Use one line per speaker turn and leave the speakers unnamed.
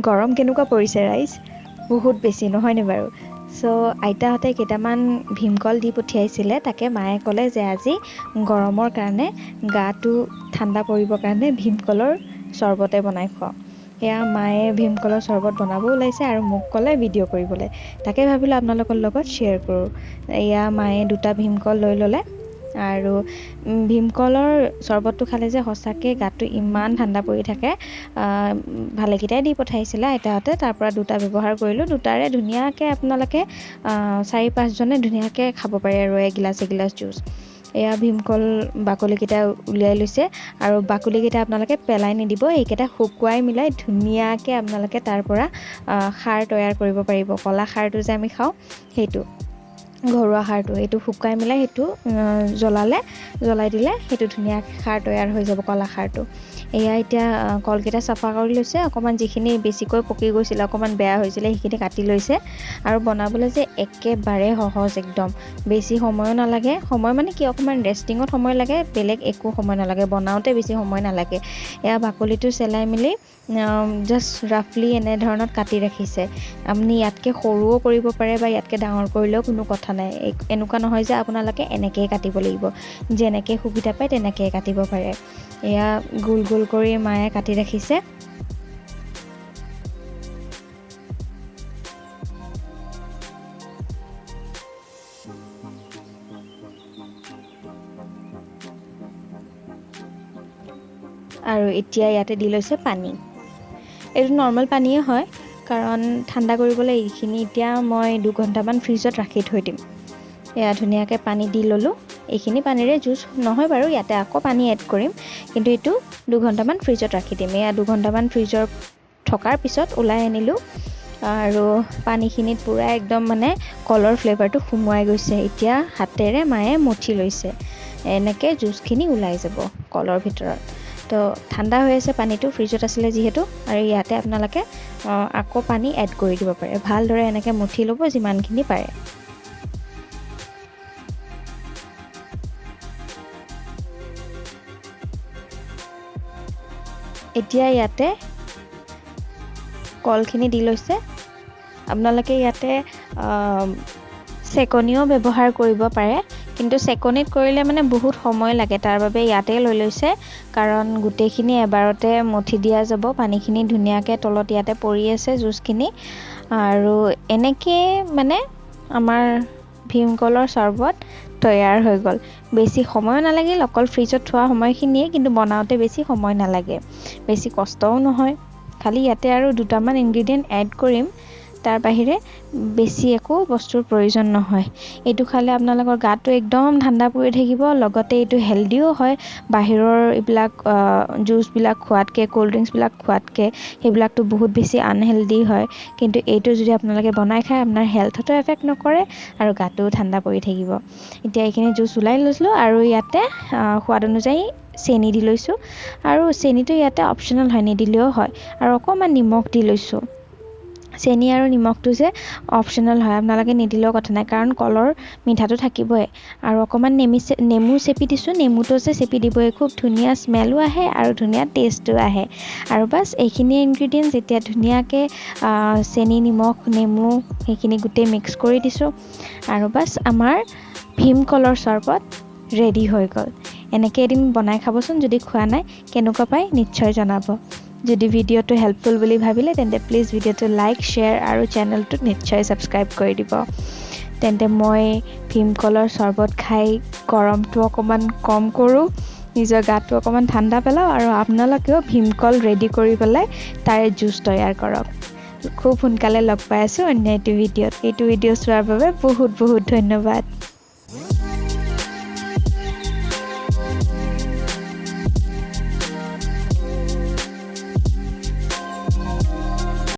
গৰম কেনেকুৱা পৰিছে ৰাইজ বহুত বেছি নহয়নে বাৰু সো আইতাহঁতে কেইটামান ভীমকল দি পঠিয়াইছিলে তাকে মায়ে ক'লে যে আজি গৰমৰ কাৰণে গাটো ঠাণ্ডা পৰিবৰ কাৰণে ভীমকলৰ চৰবতে বনাই খোৱা এয়া মায়ে ভীমকলৰ চৰবত বনাব ওলাইছে আৰু মোক ক'লে ভিডিঅ' কৰিবলৈ তাকে ভাবিলোঁ আপোনালোকৰ লগত শ্বেয়াৰ কৰোঁ এয়া মায়ে দুটা ভীমকল লৈ ল'লে আৰু ভীমকলৰ চৰবতটো খালে যে সঁচাকৈ গাটো ইমান ঠাণ্ডা পৰি থাকে ভালেকেইটাই দি পঠাইছিলে আইতাহঁতে তাৰ পৰা দুটা ব্যৱহাৰ কৰিলোঁ দুটাৰে ধুনীয়াকৈ আপোনালোকে 4-5জনে ধুনীয়াকৈ খাব পাৰে আৰু এগিলাচ জুচ এয়া ভীমকল বাকলিকেইটা উলিয়াই লৈছে আৰু বাকলিকেইটা আপোনালোকে পেলাই নিদিব এইকেইটা শুকুৱাই মিলাই ধুনীয়াকৈ আপোনালোকে তাৰ পৰা খাৰ তৈয়াৰ কৰিব পাৰিব কলা খাৰটো যে আমি খাওঁ সেইটো ঘৰুৱা খাৰটো এইটো শুকাই মিলাই সেইটো জ্বলাই দিলে সেইটো ধুনীয়াকৈ খাৰ তৈয়াৰ হৈ যাব কলা খাৰটো এয়া এতিয়া কলকেইটা চাফা কৰি লৈছে অকণমান যিখিনি বেছিকৈ পকি গৈছিলে অকণমান বেয়া হৈছিলে সেইখিনি কাটি লৈছে আৰু বনাবলৈ যে একেবাৰে সহজ একদম বেছি সময়ো নালাগে সময় মানে কি অকণমান ৰেষ্টিঙত সময় লাগে বেলেগ একো সময় নালাগে বনাওঁতে বেছি সময় নালাগে এয়া বাকলিটো চেলাই মেলি জাষ্ট ৰাফলি এনেধৰণত কাটি ৰাখিছে আপুনি ইয়াতকৈ সৰুও কৰিব পাৰে বা ইয়াতকৈ ডাঙৰ কৰিলেও কোনো কথা নাই এনেকুৱা নহয় যে আপোনালোকে এনেকৈয়ে কাটিব লাগিব যেনেকৈ সুবিধা পায় তেনেকৈয়ে কাটিব পাৰে এয়া গোল গোল কৰি মায়ে কাটি ৰাখিছে আৰু এতিয়া ইয়াতে দি লৈছে পানী এইটো নৰ্মেল পানীয়ে হয় কাৰণ ঠাণ্ডা কৰিবলৈ এইখিনি এতিয়া মই 2 ঘণ্টামান ফ্ৰিজত ৰাখি থৈ দিম এয়া ধুনীয়াকৈ পানী দি ল'লোঁ এইখিনি পানীৰে জুচ নহয় বাৰু ইয়াতে আকৌ পানী এড কৰিম কিন্তু এইটো 2 ঘণ্টামান ফ্ৰিজত ৰাখি দিম এয়া 2 ঘণ্টামান ফ্ৰিজৰ থকাৰ পিছত ওলাই আনিলোঁ আৰু পানীখিনিত পূৰা একদম মানে কলৰ ফ্লেভাৰটো সোমোৱাই গৈছে এতিয়া হাতেৰে মায়ে মঠি লৈছে এনেকৈ জুচখিনি ওলাই যাব কলৰ ভিতৰত তো ঠাণ্ডা হৈ আছে পানীটো ফ্ৰিজত আছিলে যিহেতু আৰু ইয়াতে আপোনালোকে আকৌ পানী এড কৰি দিব পাৰে ভালদৰে এনেকৈ মঠি ল'ব যিমানখিনি পাৰে এতিয়া ইয়াতে কলখিনি দি লৈছে আপোনালোকে ইয়াতে চেকনিও ব্যৱহাৰ কৰিব পাৰে কিন্তু চেকনিত কৰিলে মানে বহুত সময় লাগে তাৰ বাবে ইয়াতে লৈ লৈছে কাৰণ গোটেইখিনি এবাৰতে মঠি দিয়া যাব পানীখিনি ধুনীয়াকৈ তলত ইয়াতে পৰি আছে জুচখিনি আৰু এনেকৈ মানে আমাৰ ভীমকলৰ চৰবত তৈয়াৰ হৈ গ'ল বেছি সময় নালাগিল অকল ফ্ৰিজত থোৱা সময়খিনিয়ে কিন্তু বনাওঁতে বেছি সময় নালাগে বেছি কষ্টও নহয় খালি ইয়াতে আৰু দুটামান ইনগ্ৰেডিয়েণ্ট এড কৰিম তাৰ বাহিৰে বেছি একো বস্তুৰ প্ৰয়োজন নহয় এইটো খালে আপোনালোকৰ গাটো একদম ঠাণ্ডা পৰি থাকিব লগতে এইটো হেলদিও হয় বাহিৰৰ এইবিলাক জুচবিলাক খোৱাতকৈ ক'ল্ড ড্ৰিংকছবিলাক খোৱাতকৈ সেইবিলাকতো বহুত বেছি আনহেলদি হয় কিন্তু এইটো যদি আপোনালোকে বনাই খায় আপোনাৰ হেল্থতো এফেক্ট নকৰে আৰু গাটোও ঠাণ্ডা পৰি থাকিব এতিয়া এইখিনি জুচ ওলাই লৈছিলোঁ আৰু ইয়াতে সোৱাদ অনুযায়ী চেনি দি লৈছোঁ আৰু চেনিটো ইয়াতে অপশ্যনেল হয় নিদিলেও হয় আৰু অকণমান নিমখ দি লৈছোঁ চেনি আৰু নিমখটো যে অপশ্যনেল হয় আপোনালোকে নিদিলেও কথা নাই কাৰণ কলৰ মিঠাটো থাকিবই আৰু অকণমান নেমু চেপি দিছোঁ নেমুটো যে চেপি দিবই খুব ধুনীয়া স্মেলো আহে আৰু ধুনীয়া টেষ্টো আহে আৰু বাছ এইখিনি ইনগ্ৰেডিয়েণ্টছ এতিয়া ধুনীয়াকৈ চেনি নিমখ নেমু সেইখিনি গোটেই মিক্স কৰি দিছোঁ আৰু বাছ আমাৰ ভীমকলৰ চৰবত ৰেডি হৈ গ'ল এনেকৈ এদিন বনাই খাবচোন যদি খোৱা নাই কেনেকুৱা পায় নিশ্চয় জনাব যদি ভিডিঅ'টো হেল্পফুল বুলি ভাবিলে তেন্তে প্লিজ ভিডিঅ'টো লাইক শ্বেয়াৰ আৰু চেনেলটোত নিশ্চয় ছাবস্ক্ৰাইব কৰি দিব তেন্তে মই ভীমকলৰ চৰবত খাই গৰমটো অকণমান কম কৰোঁ নিজৰ গাটো অকণমান ঠাণ্ডা পেলাওঁ আৰু আপোনালোকেও ভীমকল ৰেডি কৰি পেলাই তাৰে জুচ তৈয়াৰ কৰক খুব সোনকালে লগ পাই আছোঁ অন্য এইটো ভিডিঅ'ত এইটো ভিডিঅ' চোৱাৰ বাবে বহুত বহুত ধন্যবাদ